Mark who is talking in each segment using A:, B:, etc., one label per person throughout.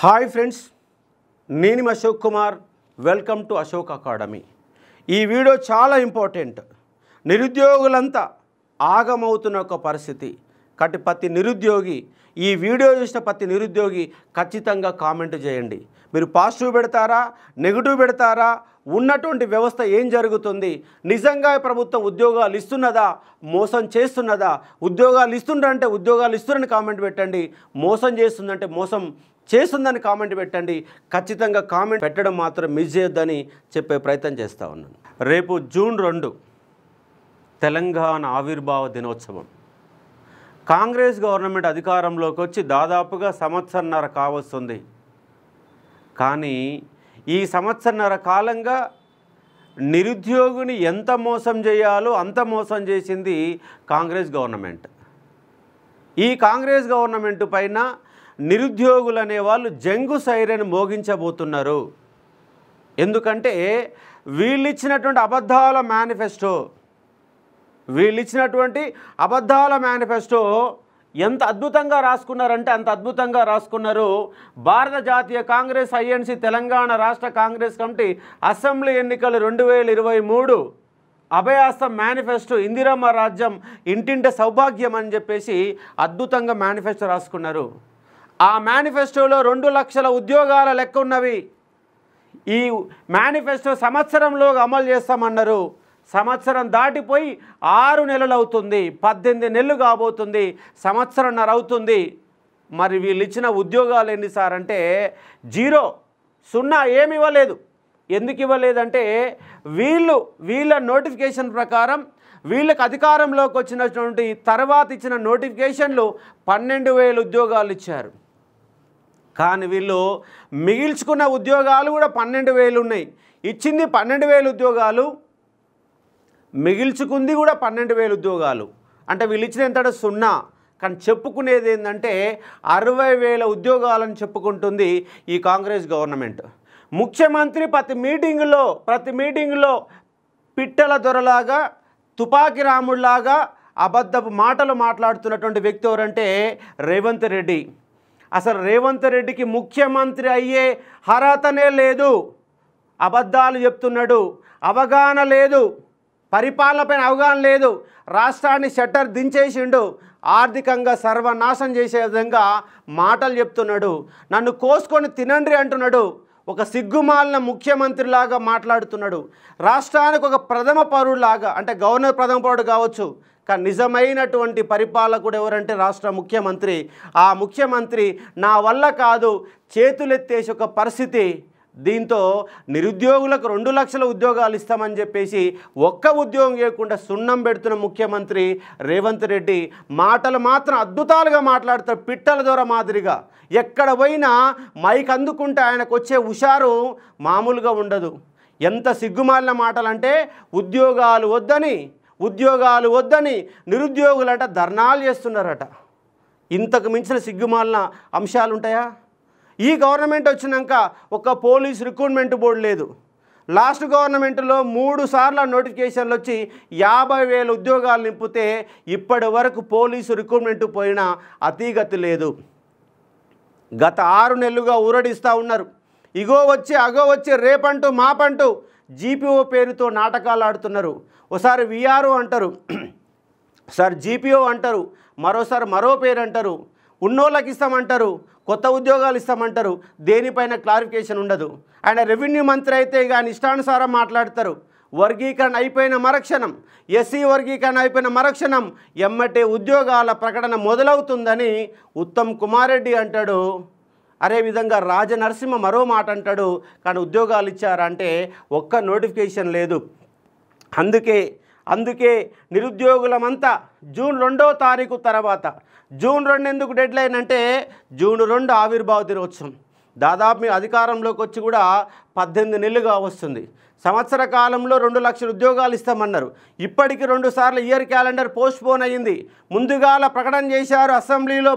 A: Hi friends, నేను Ashok Kumar. Welcome to Ashok academy. ఈ video చాలా ఇంపార్టెంట్. నిరుద్యోగులంతా ఆగమవుతున్న ఒక పరిస్థితి. ప్రతి నిరుద్యోగి ఈ వీడియో చూసిన ప్రతి నిరుద్యోగి ఖచ్చితంగా కామెంట్ చేయండి. మీరు పాజిటివ్ పెడతారా, నెగిటివ్ పెడతారా, ఉన్నటువంటి వ్యవస్థ ఏం జరుగుతుంది, నిజంగా ప్రభుత్వం ఉద్యోగాలు ఇస్తున్నదా, మోసం చేస్తున్నదా, ఉద్యోగాలు ఇస్తుందంటే ఉద్యోగాలు ఇస్తున్నారని కామెంట్ పెట్టండి, మోసం చేస్తుందంటే మోసం చేస్తుందని కామెంట్ పెట్టండి. ఖచ్చితంగా కామెంట్ పెట్టడం మాత్రం మిస్ చేయొద్దని చెప్పే ప్రయత్నం చేస్తూ ఉన్నాను. రేపు జూన్ 2 తెలంగాణ ఆవిర్భావ దినోత్సవం. కాంగ్రెస్ గవర్నమెంట్ అధికారంలోకి వచ్చి దాదాపుగా సంవత్సరన్నర కావస్తుంది. కానీ ఈ సంవత్సరన్నర కాలంగా నిరుద్యోగిని ఎంత మోసం చేయాలో అంత మోసం చేసింది కాంగ్రెస్ గవర్నమెంట్. ఈ కాంగ్రెస్ గవర్నమెంట్ పైన నిరుద్యోగులు అనేవాళ్ళు జంగు సైరన్ మోగించబోతున్నారు. ఎందుకంటే వీళ్ళిచ్చినటువంటి అబద్ధాల మేనిఫెస్టో ఎంత అద్భుతంగా రాసుకున్నారంటే అంత అద్భుతంగా రాసుకున్నారు. భారత జాతీయ కాంగ్రెస్ ఐఎన్సి తెలంగాణ రాష్ట్ర కాంగ్రెస్ కమిటీ అసెంబ్లీ ఎన్నికలు 2023 అభయాస్తం మేనిఫెస్టో ఇందిరమ్మ రాజ్యం ఇంటింట సౌభాగ్యం అని చెప్పేసి అద్భుతంగా మేనిఫెస్టో రాసుకున్నారు. ఆ మేనిఫెస్టోలో 2 లక్షల ఉద్యోగాల లెక్క ఉన్నవి. ఈ మేనిఫెస్టో సంవత్సరంలో అమలు చేస్తామన్నారు. సంవత్సరం దాటిపోయి 6 నెలలు అవుతుంది, 18 నెలలు కాబోతుంది, సంవత్సరంన్నర అవుతుంది. మరి వీళ్ళు ఇచ్చిన ఉద్యోగాలు ఎన్ని సార్ అంటే 0, ఏమి ఇవ్వలేదు. ఎందుకు ఇవ్వలేదంటే వీళ్ళ నోటిఫికేషన్ ప్రకారం వీళ్ళకి అధికారంలోకి వచ్చినటువంటి తర్వాత ఇచ్చిన నోటిఫికేషన్లు 12,000 ఉద్యోగాలు ఇచ్చారు. కానీ వీళ్ళు మిగిల్చుకున్న ఉద్యోగాలు కూడా 12,000 ఉన్నాయి. ఇచ్చింది 12,000 ఉద్యోగాలు, మిగిల్చుకుంది కూడా 12,000 ఉద్యోగాలు. అంటే వీళ్ళు ఇచ్చిన ఎంత 0. కానీ చెప్పుకునేది ఏంటంటే 60,000 ఉద్యోగాలను చెప్పుకుంటుంది ఈ కాంగ్రెస్ గవర్నమెంట్. ముఖ్యమంత్రి ప్రతి మీటింగులో పిట్టల దొరలాగా, తుపాకి రాముడిలాగా అబద్ధపు మాటలు మాట్లాడుతున్నటువంటి వ్యక్తి ఎవరంటే రేవంత్ రెడ్డి. అసలు రేవంత్ రెడ్డికి ముఖ్యమంత్రి అయ్యే అర్హతనే లేదు. అబద్ధాలు చెప్తున్నాడు, అవగాహన లేదు, పరిపాలనపైన అవగాహన లేదు, రాష్ట్రాన్ని షట్టర్ దించేసిండు, ఆర్థికంగా సర్వనాశనం చేసే విధంగా మాటలు చెప్తున్నాడు, నన్ను కోసుకొని తినండి అంటున్నాడు, ఒక సిగ్గుమాలిన ముఖ్యమంత్రిలాగా మాట్లాడుతున్నాడు, రాష్ట్రానికి ఒక ప్రథమ పౌరులాగా, అంటే గవర్నర్ ప్రథమ పౌరుడు కావచ్చు, కానీ నిజమైనటువంటి పరిపాలకుడు ఎవరంటే రాష్ట్ర ముఖ్యమంత్రి. ఆ ముఖ్యమంత్రి నా వల్ల కాదు చేతులెత్తేసి ఒక పరిస్థితి. దీంతో నిరుద్యోగులకు 2 లక్షల ఉద్యోగాలు ఇస్తామని చెప్పేసి ఒక్క ఉద్యోగం చేయకుండా సున్నం పెడుతున్న ముఖ్యమంత్రి రేవంత్ రెడ్డి మాటలు మాత్రం అద్భుతాలుగా మాట్లాడతారు, పిట్టల ద్వారా మాదిరిగా. ఎక్కడ పోయినా మైక్ అందుకుంటే ఆయనకు వచ్చే హుషారు మామూలుగా ఉండదు. ఎంత సిగ్గుమాలిన మాటలంటే ఉద్యోగాలు వద్దని నిరుద్యోగులంట ధర్నాలు చేస్తున్నారట. ఇంతకు మించిన సిగ్గుమాలిన అంశాలు ఉంటాయా? ఈ గవర్నమెంట్ వచ్చినాక ఒక పోలీస్ రిక్రూట్మెంట్ బోర్డు లేదు. లాస్ట్ గవర్నమెంట్లో 3 సార్లు నోటిఫికేషన్లు వచ్చి 50,000 ఉద్యోగాలు నింపితే ఇప్పటి వరకు పోలీసు రిక్రూట్మెంట్ పోయినా అతీగతి లేదు. గత 6 నెలలుగా ఊరడిస్తూ ఉన్నారు. ఇగో వచ్చి అగో వచ్చి రేపంటూ మాపంటూ జీపీఓ పేరుతో నాటకాలు ఆడుతున్నారు. ఒకసారి విఆర్ఓ అంటారు, ఒకసారి జీపీఓ అంటారు, మరోసారి మరో పేరు అంటారు, ఉన్నోళ్ళకి ఇస్తామంటారు, కొత్త ఉద్యోగాలు ఇస్తామంటారు, దేనిపైన క్లారిఫికేషన్ ఉండదు. ఆయన రెవెన్యూ మంత్రి అయితే కానీ ఇష్టానుసారం మాట్లాడతారు. వర్గీకరణ అయిపోయిన మరుక్షణం, ఎస్సీ వర్గీకరణ అయిపోయిన మరుక్షణం ఎమ్మటే ఉద్యోగాల ప్రకటన మొదలవుతుందని ఉత్తమ్ కుమార్ రెడ్డి అంటాడు. అదేవిధంగా రాజనరసింహ మరో మాట అంటాడు. కానీ ఉద్యోగాలు ఇచ్చారంటే ఒక్క నోటిఫికేషన్ లేదు. అందుకే నిరుద్యోగులమంతా జూన్ 2వ తారీఖు తర్వాత, జూన్ 2 ఎందుకు డెడ్ లైన్ అంటే జూన్ 2 ఆవిర్భావ దినోత్సవం. దాదాపు మీ అధికారంలోకి వచ్చి కూడా 18 నెలలుగా వస్తుంది. సంవత్సర కాలంలో 2 లక్షల ఉద్యోగాలు ఇస్తామన్నారు. ఇప్పటికి 2 సార్లు ఇయర్ క్యాలెండర్ పోస్ట్పోన్ అయ్యింది. ముందుగాల ప్రకటన చేశారు అసెంబ్లీలో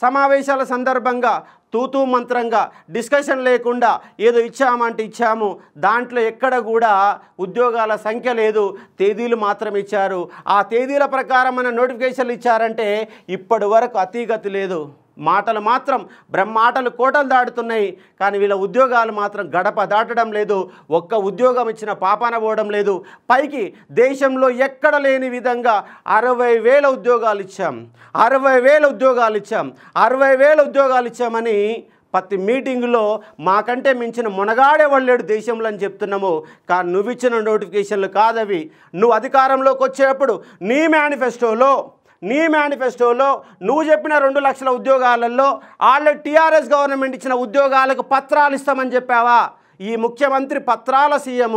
A: సమావేశాల సందర్భంగా, తూతూ మంత్రంగా, డిస్కషన్ లేకుండా ఏదో ఇచ్చామంటే ఇచ్చాము, దాంట్లో ఎక్కడ కూడా ఉద్యోగాల సంఖ్య లేదు, తేదీలు మాత్రం ఇచ్చారు. ఆ తేదీల ప్రకారం మన నోటిఫికేషన్లు ఇచ్చారంటే ఇప్పటి వరకు అతీగతి లేదు. మాటలు మాత్రం బ్రహ్మాటలు కోటలు దాటుతున్నాయి, కానీ వీళ్ళ ఉద్యోగాలు మాత్రం గడప దాటడం లేదు. ఒక్క ఉద్యోగం ఇచ్చిన పాపాన పోవడం లేదు. పైకి దేశంలో ఎక్కడ లేని విధంగా 60,000 ఉద్యోగాలు ఇచ్చాం, 60,000 ఉద్యోగాలు ఇచ్చాం, 60,000 ఉద్యోగాలు ఇచ్చామని ప్రతి మీటింగులో మాకంటే మించిన మునగాడే వాళ్ళేడు దేశంలో అని చెప్తున్నాము. కానీ నువ్వు ఇచ్చిన నోటిఫికేషన్లు కాదవి. నువ్వు అధికారంలోకి వచ్చేటప్పుడు నీ మేనిఫెస్టోలో నువ్వు చెప్పిన 2 లక్షల ఉద్యోగాలలో ఆల్రెడీ టీఆర్ఎస్ గవర్నమెంట్ ఇచ్చిన ఉద్యోగాలకు పత్రాలు ఇస్తామని చెప్పావా? ఈ ముఖ్యమంత్రి పత్రాల సీఎం,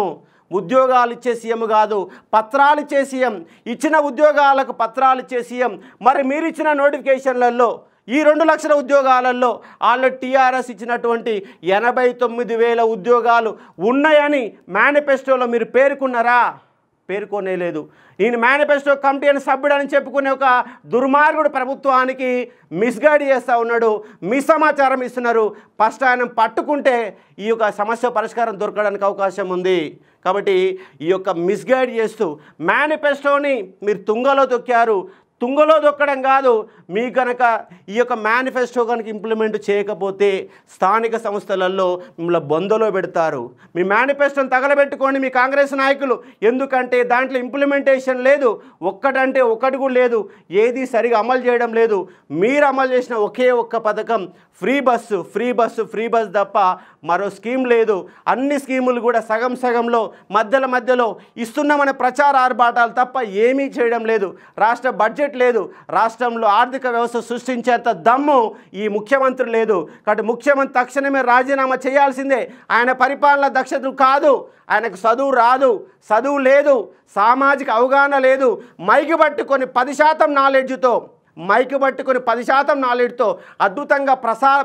A: ఉద్యోగాలు ఇచ్చే సీఎం కాదు, పత్రాలు ఇచ్చే సీఎం. ఇచ్చిన ఉద్యోగాలకు పత్రాలు ఇచ్చే సీఎం. మరి మీరు ఇచ్చిన నోటిఫికేషన్లలో ఈ 2 లక్షల ఉద్యోగాలలో ఆల్రెడీ టీఆర్ఎస్ ఇచ్చినటువంటి 89,000 ఉద్యోగాలు ఉన్నాయని మేనిఫెస్టోలో మీరు పేర్కొన్నారా? పేర్కొనేలేదు. నేను మేనిఫెస్టో కమిటీ అని సభ్యుడని చెప్పుకునే ఒక దుర్మార్గుడు ప్రభుత్వానికి మిస్గైడ్ చేస్తూ ఉన్నాడు, మిస్సమాచారం ఇస్తున్నారు. ఫస్ట్ ఆయన పట్టుకుంటే ఈ యొక్క సమస్య పరిష్కారం దొరకడానికి అవకాశం ఉంది. కాబట్టి ఈ యొక్క మిస్గైడ్ చేస్తూ మేనిఫెస్టోని మీరు తుంగలో తొక్కారు. తుంగలో దొక్కడం కాదు, మీ కనుక ఈ యొక్క మేనిఫెస్టో కనుక ఇంప్లిమెంట్ చేయకపోతే స్థానిక సంస్థలలో మిమ్మల్ని బొందలో పెడతారు. మీ మేనిఫెస్టోని తగలబెట్టుకోండి మీ కాంగ్రెస్ నాయకులు. ఎందుకంటే దాంట్లో ఇంప్లిమెంటేషన్ లేదు, ఒక్కటంటే ఒకటి కూడా లేదు, ఏది సరిగా అమలు చేయడం లేదు. మీరు అమలు చేసిన ఒకే ఒక్క పథకం ఫ్రీ బస్సు తప్ప మరో స్కీమ్ లేదు. అన్ని స్కీములు కూడా సగం సగంలో మధ్యలో ఇస్తున్నామనే ప్రచార ఆర్భాటాలు తప్ప ఏమీ చేయడం లేదు. రాష్ట్ర బడ్జెట్ లేదు, రాష్ట్రంలో ఆర్థిక వ్యవస్థ సృష్టించేంత దమ్ము ఈ ముఖ్యమంత్రి లేదు. కాబట్టి ముఖ్యమంత్రి తక్షణమే రాజీనామా చేయాల్సిందే. ఆయన పరిపాలన దక్షత కాదు, ఆయనకు చదువు రాదు, చదువు లేదు, సామాజిక అవగాహన లేదు. మైకి పట్టుకొని 10% నాలెడ్జ్తో అద్భుతంగా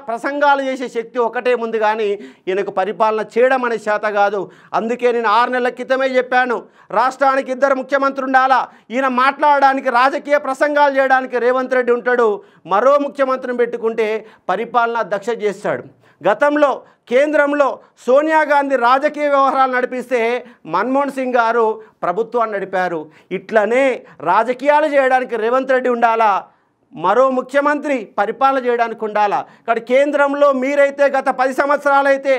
A: ప్రసంగాలు చేసే శక్తి ఒకటే ఉంది, కానీ ఈయనకు పరిపాలన చేయడం అనే చేత కాదు. అందుకే నేను 6 నెలల క్రితమే చెప్పాను, రాష్ట్రానికి 2 ముఖ్యమంత్రులు ఉండాలా. ఈయన మాట్లాడడానికి, రాజకీయ ప్రసంగాలు చేయడానికి రేవంత్ రెడ్డి ఉంటాడు, మరో ముఖ్యమంత్రిని పెట్టుకుంటే పరిపాలన దక్ష చేస్తాడు. గతంలో కేంద్రంలో సోనియా గాంధీ రాజకీయ వ్యవహారాలు నడిపిస్తే మన్మోహన్ సింగ్ గారు ప్రభుత్వాన్ని నడిపారు. ఇట్లనే రాజకీయాలు చేయడానికి రేవంత్ రెడ్డి ఉండాలా, మరో ముఖ్యమంత్రి పరిపాలన చేయడానికి ఉండాలా. ఇక్కడ కేంద్రంలో మీరైతే గత 10 సంవత్సరాలైతే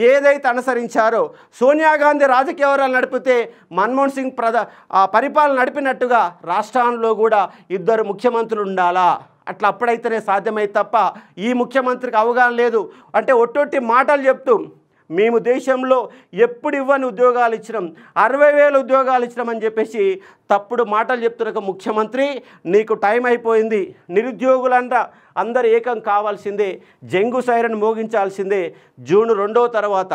A: ఏదైతే అనుసరించారో, సోనియా గాంధీ రాజకీయ వ్యవహారాలు నడిపితే మన్మోహన్ సింగ్ పరిపాలన నడిపినట్టుగా రాష్ట్రాల్లో కూడా 2 ముఖ్యమంత్రులు ఉండాలా. అట్లా అప్పుడైతేనే సాధ్యమైతే తప్ప ఈ ముఖ్యమంత్రికి అవగాహన లేదు. అంటే ఒట్టొట్టి మాటలు చెప్తూ మేము దేశంలో ఎప్పుడు ఇవ్వని ఉద్యోగాలు ఇచ్చినాం, 60,000 ఉద్యోగాలు ఇచ్చినామని చెప్పేసి తప్పుడు మాటలు చెప్తున్న ముఖ్యమంత్రి, నీకు టైం అయిపోయింది. నిరుద్యోగులంతా అందరూ ఏకం కావాల్సిందే, జంగు సైరన్ మోగించాల్సిందే. జూన్ 2 తర్వాత,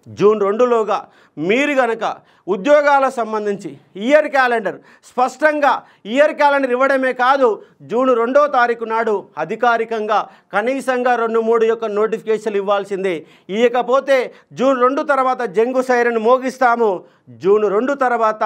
A: జూన్ 2లోగా మీరు కనుక ఉద్యోగాల సంబంధించి ఇయర్ క్యాలెండర్ స్పష్టంగా ఇయర్ క్యాలెండర్ ఇవ్వడమే కాదు, జూన్ 2వ తారీఖు నాడు అధికారికంగా కనీసంగా 2-3 యొక్క నోటిఫికేషన్లు ఇవ్వాల్సిందే. ఇవ్వకపోతే జూన్ 2 తర్వాత జంగు సైరన్ మోగిస్తాము. జూన్ 2 తర్వాత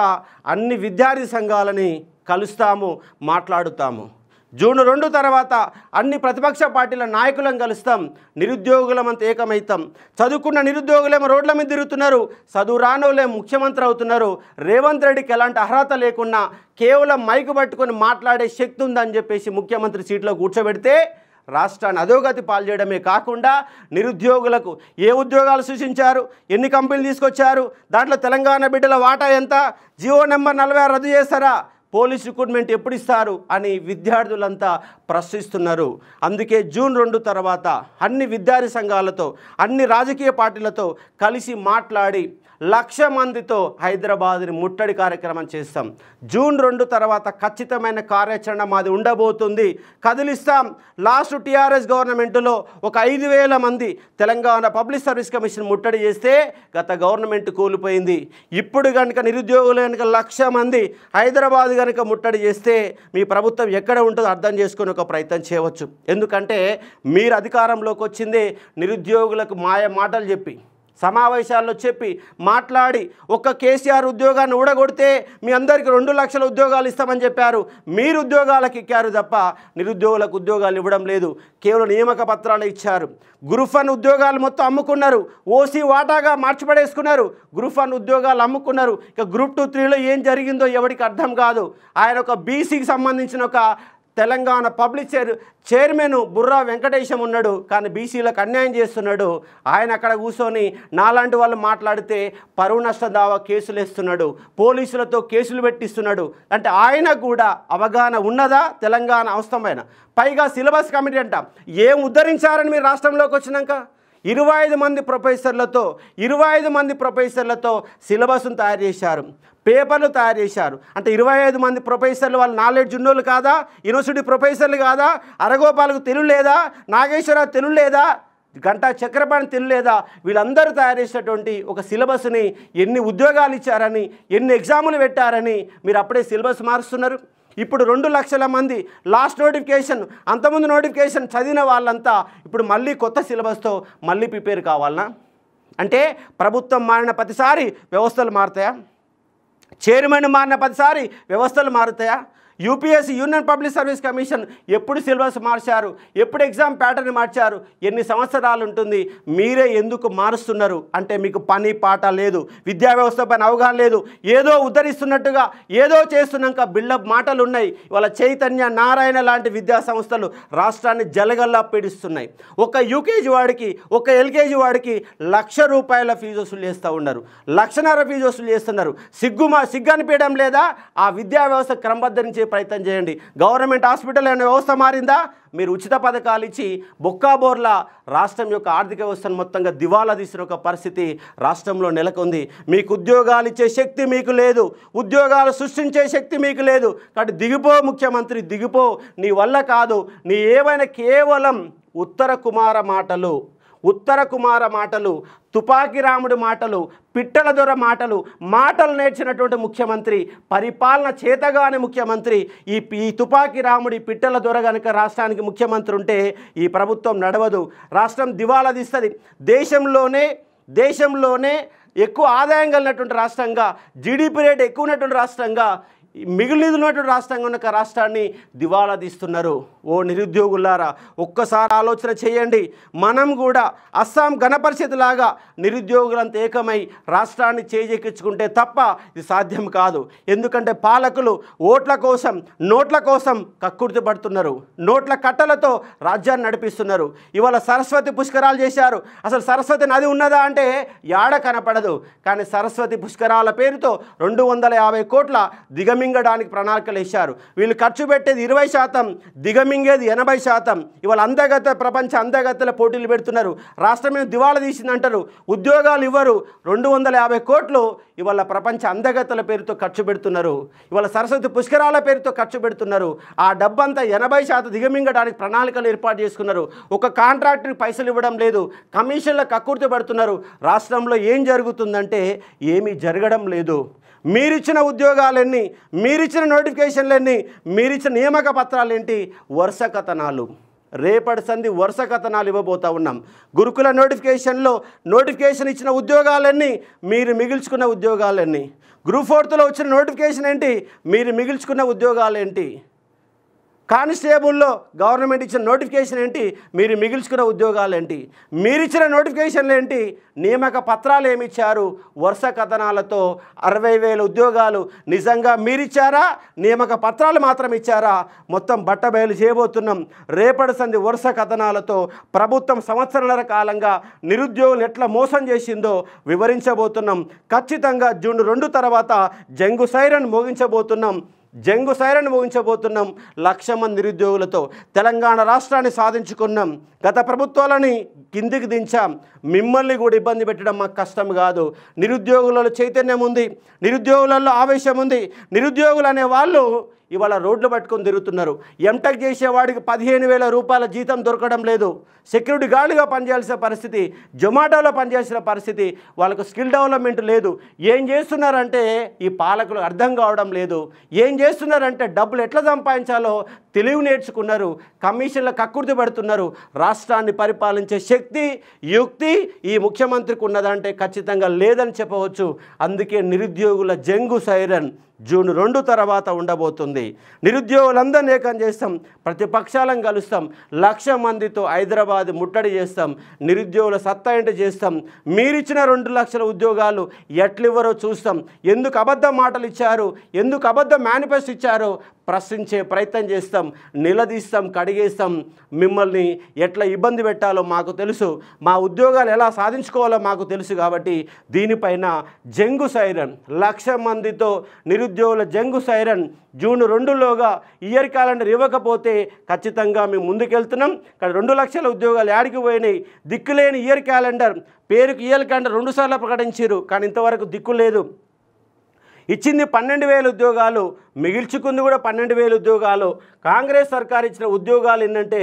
A: అన్ని విద్యార్థి సంఘాలని కలుస్తాము, మాట్లాడుతాము. జూన్ 2 తర్వాత అన్ని ప్రతిపక్ష పార్టీల నాయకులను కలుస్తాం, నిరుద్యోగులమంతా ఏకమవుతాం. చదువుకున్న నిరుద్యోగులేమో రోడ్ల మీద తిరుగుతున్నారు, చదువు రానోళ్ళేమో ముఖ్యమంత్రి అవుతున్నారు. రేవంత్ రెడ్డికి ఎలాంటి అర్హత లేకున్నా కేవలం మైకు పట్టుకొని మాట్లాడే శక్తి ఉందని చెప్పేసి ముఖ్యమంత్రి సీట్లో కూర్చోబెడితే రాష్ట్రాన్ని అధోగతి పాల్చేయడమే కాకుండా నిరుద్యోగులకు ఏ ఉద్యోగాలు సృష్టించారు, ఎన్ని కంపెనీలు తీసుకొచ్చారు, దాంట్లో తెలంగాణ బిడ్డల వాటా ఎంత, జీవో నెంబర్ 46 రద్దు చేస్తారా, పోలీస్ రిక్రూట్మెంట్ ఎప్పుడు ఇస్తారు అని విద్యార్థులంతా ప్రశ్నిస్తున్నారు. అందుకే జూన్ 2 తర్వాత అన్ని విద్యార్థి సంఘాలతో, అన్ని రాజకీయ పార్టీలతో కలిసి మాట్లాడి 1,00,000 మందితో హైదరాబాద్ని ముట్టడి కార్యక్రమం చేస్తాం. జూన్ 2 తర్వాత ఖచ్చితమైన కార్యాచరణ మాది ఉండబోతుంది, కదిలిస్తాం. లాస్ట్ టీఆర్ఎస్ గవర్నమెంట్లో ఒక 5,000 మంది తెలంగాణ పబ్లిక్ సర్వీస్ కమిషన్ ముట్టడి చేస్తే గత గవర్నమెంట్ కూలిపోయింది. ఇప్పుడు కనుక నిరుద్యోగులు కనుక 1,00,000 మంది హైదరాబాద్ కనుక ముట్టడి చేస్తే మీ ప్రభుత్వం ఎక్కడ ఉంటుందో అర్థం చేసుకునే ఒక ప్రయత్నం చేయవచ్చు. ఎందుకంటే మీరు అధికారంలోకి వచ్చిందే నిరుద్యోగులకు మాయ మాటలు చెప్పి, సమావేశాల్లో చెప్పి మాట్లాడి, ఒక్క కేసీఆర్ ఉద్యోగాన్ని ఊడగొడితే మీ అందరికీ 2 లక్షల ఉద్యోగాలు ఇస్తామని చెప్పారు. మీరు ఉద్యోగాలకు ఎక్కారు తప్ప నిరుద్యోగులకు ఉద్యోగాలు ఇవ్వడం లేదు. కేవలం నియామక పత్రాలు ఇచ్చారు. గ్రూప్ 1 ఉద్యోగాలు మొత్తం అమ్ముకున్నారు, ఓసీ వాటాగా మార్చిపడేసుకున్నారు, గ్రూప్ 1 ఉద్యోగాలు అమ్ముకున్నారు. ఇక గ్రూప్ 2, 3లో ఏం జరిగిందో ఎవరికి అర్థం కాదు. ఆయన ఒక బీసీకి సంబంధించిన ఒక తెలంగాణ పబ్లిక్ చైర్మన్ బుర్రా వెంకటేశం ఉన్నాడు, కానీ బీసీలకు అన్యాయం చేస్తున్నాడు. ఆయన అక్కడ కూర్చొని నాలాంటి వాళ్ళు మాట్లాడితే పరువు నష్ట దావా కేసులు వేస్తున్నాడు, పోలీసులతో కేసులు పెట్టిస్తున్నాడు. అంటే ఆయన కూడా అవగాహన ఉన్నదా తెలంగాణ అవసరమైన? పైగా సిలబస్ కమిటీ అంట. ఏం ఉద్ధరించారని మీరు రాష్ట్రంలోకి వచ్చినాక? 25 మంది ప్రొఫెసర్లతో సిలబస్ను తయారు చేశారు, పేపర్లు తయారు చేశారు. అంటే 25 మంది ప్రొఫెసర్లు వాళ్ళు నాలెడ్జ్ ఉన్నోళ్ళు కాదా? యూనివర్సిటీ ప్రొఫెసర్లు కాదా? అరగోపాలకు తెలుగు లేదా? నాగేశ్వరరావు తెలుగు లేదా? గంటా చక్రపాణి తెలుగు లేదా? వీళ్ళందరూ తయారు చేసినటువంటి ఒక సిలబస్ని ఎన్ని ఉద్యోగాలు ఇచ్చారని, ఎన్ని ఎగ్జాములు పెట్టారని మీరు అప్పుడే సిలబస్ మారుస్తున్నారు. ఇప్పుడు 2 లక్షల మంది లాస్ట్ నోటిఫికేషన్, అంతకుముందు నోటిఫికేషన్ చదివిన వాళ్ళంతా ఇప్పుడు మళ్ళీ కొత్త సిలబస్తో మళ్ళీ ప్రిపేర్ కావాలనా? అంటే ప్రభుత్వం మారిన ప్రతిసారి వ్యవస్థలు మారుతాయా? చైర్మన్ మారిన ప్రతిసారి వ్యవస్థలు మారుతాయా? UPSC union public service commission ఎప్పుడు సిలబస్ మార్చారు? ఎప్పుడు ఎగ్జామ్ ప్యాటర్న్ మార్చారు? ఎన్ని సంవత్సరాలు ఉంటుంది? మీరే ఎందుకు మారుస్తున్నారు? అంటే మీకు పని పాట లేదు, విద్యా వ్యవస్థ పైన అవగాహన లేదు. ఏదో ఉద్ధరిస్తున్నట్టుగా ఏదో చేస్తున్నాక బిల్డప్ మాటలు ఉన్నాయి. ఇవాళ చైతన్య, నారాయణ లాంటి విద్యా సంస్థలు రాష్ట్రాన్ని జలగల్లా పీడిస్తున్నాయి. ఒక యూకేజీ వాడికి, ఒక ఎల్కేజీ వాడికి ₹1,00,000 ఫీజు వసూలు చేస్తూ ఉన్నారు, ₹1,50,000 ఫీజు వసూలు చేస్తున్నారు. సిగ్గు అనిపించడం లేదా? ఆ విద్యా వ్యవస్థ క్రమబద్ధరించే ప్రయత్నం చేయండి. గవర్నమెంట్ హాస్పిటల్ అనే వ్యవస్థ మారిందా? మీరు ఉచిత పథకాలు ఇచ్చి బొక్కాబోర్లా రాష్ట్రం యొక్క ఆర్థిక వ్యవస్థను మొత్తంగా దివాలా తీసిన ఒక పరిస్థితి రాష్ట్రంలో నెలకొంది. మీకు ఉద్యోగాలు ఇచ్చే శక్తి మీకు లేదు, ఉద్యోగాలు సృష్టించే శక్తి మీకు లేదు. కాబట్టి దిగిపో ముఖ్యమంత్రి, దిగిపో. నీ వల్ల కాదు. నీ ఏమైనా కేవలం ఉత్తర కుమార మాటలు, తుపాకి రాముడి మాటలు, పిట్టల దొర మాటలు నేర్చినటువంటి ముఖ్యమంత్రి, పరిపాలన చేతగానే ముఖ్యమంత్రి. ఈ తుపాకి రాముడి, పిట్టల దొర కనుక రాష్ట్రానికి ముఖ్యమంత్రి ఉంటే ఈ ప్రభుత్వం నడవదు, రాష్ట్రం దివాలా తీస్తుంది. దేశంలోనే ఎక్కువ ఆదాయం కలిగినటువంటి రాష్ట్రంగా, జీడిపి రేట్ ఎక్కువ ఉన్నటువంటి రాష్ట్రంగా, మిగిలినటువంటి రాష్ట్రంగా ఉన్న రాష్ట్రాన్ని దివాలా తీస్తున్నారు. ఓ నిరుద్యోగులారా, ఒక్కసారి ఆలోచన చేయండి. మనం కూడా అస్సాం గణపరిషత్ లాగా నిరుద్యోగులంతా ఏకమై రాష్ట్రాన్ని చేజెక్కించుకుంటే తప్ప ఇది సాధ్యం కాదు. ఎందుకంటే పాలకులు నోట్ల కోసం కక్కుర్తి పడుతున్నారు, నోట్ల కట్టలతో రాజ్యాన్ని నడిపిస్తున్నారు. ఇవాళ సరస్వతి పుష్కరాలు చేశారు. అసలు సరస్వతి నది ఉన్నదా అంటే యాడ కనపడదు. కానీ సరస్వతి పుష్కరాల పేరుతో 250 కోట్ల దిగమింగడానికి ప్రణాళికలు వేశారు. వీళ్ళు ఖర్చు పెట్టేది 20%, దిగమింగేది 80%. ఇవాళ ప్రపంచ అందగత్తెల పోటీలు పెడుతున్నారు. రాష్ట్రమే దివాళా తీసిందంటారు, ఉద్యోగాలు ఇవ్వరు. 250 కోట్లు ఇవాళ ప్రపంచ అందగత్తెల పేరుతో ఖర్చు పెడుతున్నారు. ఇవాళ సరస్వతి పుష్కరాల పేరుతో ఖర్చు పెడుతున్నారు. ఆ డబ్బంతా 80% దిగమింగడానికి ప్రణాళికలు ఏర్పాటు చేసుకున్నారు. ఒక కాంట్రాక్టర్కి పైసలు ఇవ్వడం లేదు, కమిషన్లకు కక్కుర్తి పడుతున్నారు. రాష్ట్రంలో ఏం జరుగుతుందంటే ఏమీ జరగడం లేదు. మీరిచ్చిన ఉద్యోగాలన్నీ, మీరిచ్చిన నోటిఫికేషన్లన్నీ, మీరిచ్చిన నియామక పత్రాలేంటి? వరుస కథనాలు. రేపటి సంధి వరుస కథనాలు ఇవ్వబోతూ ఉన్నాం. గురుకుల నోటిఫికేషన్ ఇచ్చిన ఉద్యోగాలన్నీ, మీరు మిగిల్చుకున్న ఉద్యోగాలన్నీ. గ్రూప్ 4లో వచ్చిన నోటిఫికేషన్ ఏంటి? మీరు మిగిల్చుకున్న ఉద్యోగాలేంటి? కానిస్టేబుల్లో గవర్నమెంట్ ఇచ్చిన నోటిఫికేషన్ ఏంటి? మీరు మిగిల్చుకున్న ఉద్యోగాలు ఏంటి? మీరిచ్చిన నోటిఫికేషన్లు ఏంటి? నియామక పత్రాలు ఏమి ఇచ్చారు? వరుస కథనాలతో 60,000 ఉద్యోగాలు నిజంగా మీరిచ్చారా? నియామక పత్రాలు మాత్రం ఇచ్చారా? మొత్తం బట్టబయలు చేయబోతున్నాం. రేపటి సంధి వరుస కథనాలతో ప్రభుత్వం సంవత్సరాల కాలంగా నిరుద్యోగులు ఎట్లా మోసం చేసిందో వివరించబోతున్నాం. ఖచ్చితంగా జూన్ 2 తర్వాత జంగు సైరన్ మోగించబోతున్నాం. 1,00,000 మంది నిరుద్యోగులతో తెలంగాణ రాష్ట్రాన్ని సాధించుకున్నాం. గత ప్రభుత్వాలని కిందికి దించాం. మిమ్మల్ని కూడా ఇబ్బంది పెట్టడం మాకు కష్టం కాదు. నిరుద్యోగులలో చైతన్యం ఉంది, నిరుద్యోగులలో ఆవేశం ఉంది. నిరుద్యోగులు అనే వాళ్ళు ఇవాళ రోడ్లు పట్టుకొని తిరుగుతున్నారు. ఎంటెక్ చేసేవాడికి 15,000 రూపాయల జీతం దొరకడం లేదు. సెక్యూరిటీ గార్డుగా పనిచేయాల్సిన పరిస్థితి, జొమాటోలో పనిచేసిన పరిస్థితి. వాళ్ళకు స్కిల్ డెవలప్మెంట్ లేదు. ఏం చేస్తున్నారంటే ఈ పాలకులు అర్థం కావడం లేదు. ఏం చేస్తున్నారంటే డబ్బులు ఎట్లా సంపాదించాలో తెలివి నేర్చుకున్నారు. కమిషన్ల కక్కుర్తి పడుతున్నారు. రాష్ట్రాన్ని పరిపాలించే శక్తి, యుక్తి ఈ ముఖ్యమంత్రికి ఉన్నదంటే ఖచ్చితంగా లేదని చెప్పవచ్చు. అందుకే నిరుద్యోగుల జంగు సైరన్ జూన్ 2 తర్వాత ఉండబోతుంది. నిరుద్యోగులందరినీ ఏకం చేస్తాం, ప్రతిపక్షాలను కలుస్తాం, 1,00,000 మందితో హైదరాబాద్ ముట్టడి చేస్తాం, నిరుద్యోగుల సత్తా ఏంటి చేస్తాం. మీరిచ్చిన 2 లక్షల ఉద్యోగాలు ఎట్లివ్వరో చూస్తాం. ఎందుకు అబద్ధ మాటలు ఇచ్చారు, ఎందుకు అబద్ధ మేనిఫెస్టో ఇచ్చారో ప్రశ్నించే ప్రయత్నం చేస్తాం, నిలదీస్తాం, కడిగేస్తాం. మిమ్మల్ని ఎట్లా ఇబ్బంది పెట్టాలో మాకు తెలుసు, మా ఉద్యోగాలు ఎలా సాధించుకోవాలో మాకు తెలుసు. కాబట్టి దీనిపైన జంగు సైరన్, 1,00,000 మందితో నిరుద్యోగుల జంగు సైరన్ జూన్ 2లోగా ఇయర్ క్యాలెండర్ ఇవ్వకపోతే ఖచ్చితంగా మేము ముందుకెళ్తున్నాం. కానీ 2 లక్షల ఉద్యోగాలు యాడికి పోయినాయి? దిక్కులేని ఇయర్ క్యాలెండర్, పేరుకి ఇయర్ క్యాలెండర్ 2 సార్లు ప్రకటించారు, కానీ ఇంతవరకు దిక్కు లేదు. ఇచ్చింది 12,000 ఉద్యోగాలు, మిగిల్చుకుంది కూడా 12,000 ఉద్యోగాలు. కాంగ్రెస్ సర్కార్ ఇచ్చిన ఉద్యోగాలు ఏంటంటే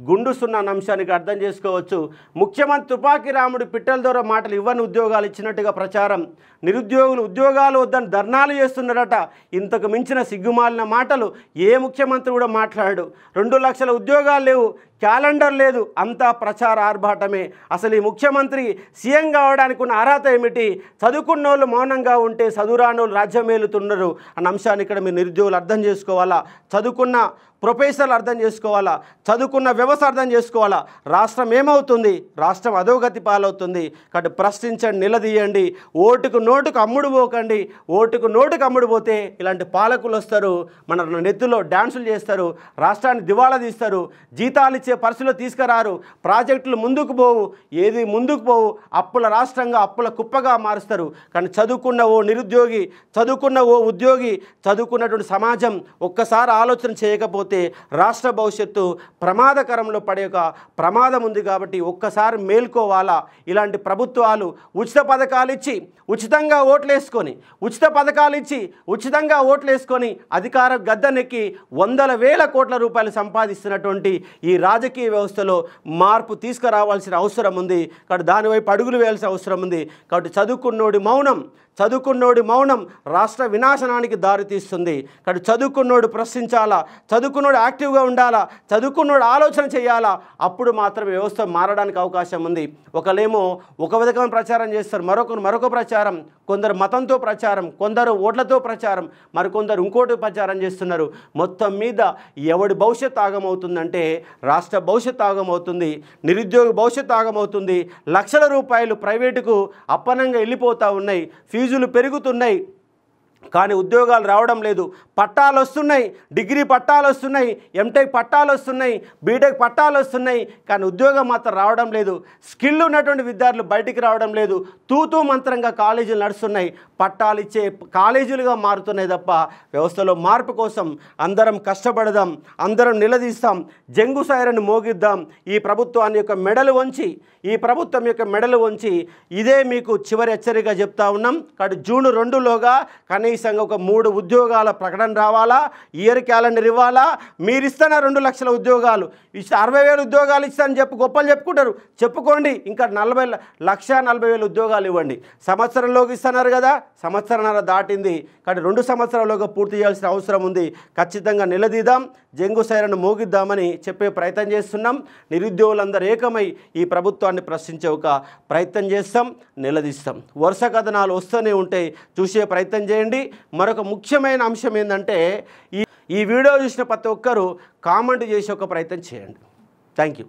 A: గుండుస్తున్న అంశానికి అర్థం చేసుకోవచ్చు. ముఖ్యమంత్రి తుపాకీ రాముడు పిట్టల ద్వారా మాటలు ఇవ్వని ఉద్యోగాలు ఇచ్చినట్టుగా ప్రచారం. నిరుద్యోగులు ఉద్యోగాలు వద్దని ధర్నాలు చేస్తున్నారట. ఇంతకు మించిన సిగ్గుమాలిన మాటలు ఏ ముఖ్యమంత్రి కూడా మాట్లాడాడు. 2 లక్షల ఉద్యోగాలు లేవు, క్యాలెండర్ లేదు, అంతా ప్రచార ఆర్భాటమే. అసలు ఈ ముఖ్యమంత్రి సీఎం కావడానికి ఉన్న అర్హత ఏమిటి? చదువుకున్నోళ్ళు మౌనంగా ఉంటే చదువురానోళ్ళు రాజ్యం ఏలుతున్నారు అన్న అంశాన్ని ఇక్కడ మీరు నిరుద్యోగులు అర్థం చేసుకోవాలా. చదువుకున్న ప్రొఫెసర్లు అర్థం చేసుకోవాలా, చదువుకున్న వ్యవస్థ అర్థం చేసుకోవాలా. రాష్ట్రం ఏమవుతుంది? రాష్ట్రం అధోగతి పాలవుతుంది. కాబట్టి ప్రశ్నించండి, నిలదీయండి. ఓటుకు నోటుకు అమ్ముడు పోకండి. ఓటుకు నోటుకు అమ్ముడు పోతే ఇలాంటి పాలకులు వస్తారు, మన నెత్తులో డ్యాన్సులు చేస్తారు, రాష్ట్రాన్ని దివాళా తీస్తారు, జీతాలు ఇచ్చే పరిస్థితులు తీసుకురారు, ప్రాజెక్టులు ముందుకు పోవు, ఏది ముందుకు పోవు, అప్పుల రాష్ట్రంగా అప్పుల కుప్పగా మారుస్తారు. కానీ చదువుకున్న ఓ నిరుద్యోగి, చదువుకున్న ఓ ఉద్యోగి, చదువుకున్నటువంటి సమాజం ఒక్కసారి ఆలోచన చేయకపోతే రాష్ట్ర భవిష్యత్తు ప్రమాదకరంలో పడే ఒక ప్రమాదం ఉంది. కాబట్టి ఒక్కసారి మేల్కోవాలా. ఇలాంటి ప్రభుత్వాలు ఉచిత పథకాలు ఇచ్చి ఉచితంగా ఓట్లేసుకొని, ఉచిత పథకాలు ఇచ్చి ఉచితంగా ఓట్లేసుకొని అధికార గద్దెనెక్కి 100,000 కోట్ల రూపాయలు సంపాదిస్తున్నటువంటి ఈ రాజకీయ వ్యవస్థలో మార్పు తీసుకురావాల్సిన అవసరం ఉంది. కాబట్టి దానివైపు అడుగులు వేయాల్సిన అవసరం ఉంది. కాబట్టి చదువుకున్నోడి మౌనం రాష్ట్ర వినాశనానికి దారితీస్తుంది. కాబట్టి చదువుకున్నోడు ప్రశ్నించాలా, చదువుకున్నోడు యాక్టివ్గా ఉండాలా, చదువుకున్నోడు ఆలోచన చేయాలా. అప్పుడు మాత్రం వ్యవస్థ మారడానికి అవకాశం ఉంది. ఒకలేమో ఒక విధమైన ప్రచారం చేస్తారు, మరొక ప్రచారం, కొందరు మతంతో ప్రచారం, కొందరు ఓట్లతో ప్రచారం, మరికొందరు ఇంకోటి ప్రచారం చేస్తున్నారు. మొత్తం మీద ఎవడి భవిష్యత్తు ఆగమవుతుందంటే రాష్ట్ర భవిష్యత్తు ఆగమవుతుంది, నిరుద్యోగ భవిష్యత్తు ఆగమవుతుంది. లక్షల రూపాయలు ప్రైవేటుకు అప్పనంగా వెళ్ళిపోతూ ఉన్నాయి, ఫీజులు పెరుగుతున్నాయి, కానీ ఉద్యోగాలు రావడం లేదు. పట్టాలు వస్తున్నాయి, డిగ్రీ పట్టాలు వస్తున్నాయి, ఎంటెక్ పట్టాలు వస్తున్నాయి, బీటెక్ పట్టాలు వస్తున్నాయి, కానీ ఉద్యోగం మాత్రం రావడం లేదు. స్కిల్ ఉన్నటువంటి విద్యార్థులు బయటికి రావడం లేదు. తూతూ మంత్రంగా కాలేజీలు నడుస్తున్నాయి, పట్టాలు ఇచ్చే కాలేజీలుగా మారుతున్నాయి తప్ప వ్యవస్థలో మార్పు కోసం అందరం కష్టపడదాం, అందరం నిలదీస్తాం, జంగు సైరను మోగిద్దాం. ఈ ప్రభుత్వం యొక్క మెడలు వంచి ఇదే మీకు చివరి హెచ్చరిక చెప్తా ఉన్నాం. కాబట్టి జూన్ 2లోగా కనీసంగా ఒక 3 ఉద్యోగాల ప్రకటన రావాలా, ఇయర్ క్యాలెండర్ ఇవ్వాలా. మీరు ఇస్తున్న 2 లక్షల ఉద్యోగాలు ఇస్తే 60,000 ఉద్యోగాలు ఇస్తానని గొప్పలు చెప్పుకుంటారు, చెప్పుకోండి. ఇంకా 1,40,000 ఉద్యోగాలు ఇవ్వండి. సంవత్సరంలోకి ఇస్తున్నారు కదా, సంవత్సరంన్నర దాటింది. కాబట్టి 2 సంవత్సరాల్లోగా పూర్తి చేయాల్సిన అవసరం ఉంది. ఖచ్చితంగా నిలదీద్దాం, జంగు సైరను మోగిద్దామని చెప్పే ప్రయత్నం చేస్తున్నాం. నిరుద్యోగులందరూ ఏకమై ఈ ప్రభుత్వాన్ని ప్రశ్నించే ఒక ప్రయత్నం చేస్తాం, నిలదీస్తాం. వరుస కథనాలు వస్తూనే ఉంటాయి, చూసే ప్రయత్నం చేయండి. మరొక ముఖ్యమైన అంశం ఏంటంటే ఈ వీడియో చూసిన ప్రతి ఒక్కరూ కామెంట్ చేసే ఒక ప్రయత్నం చేయండి. Thank you.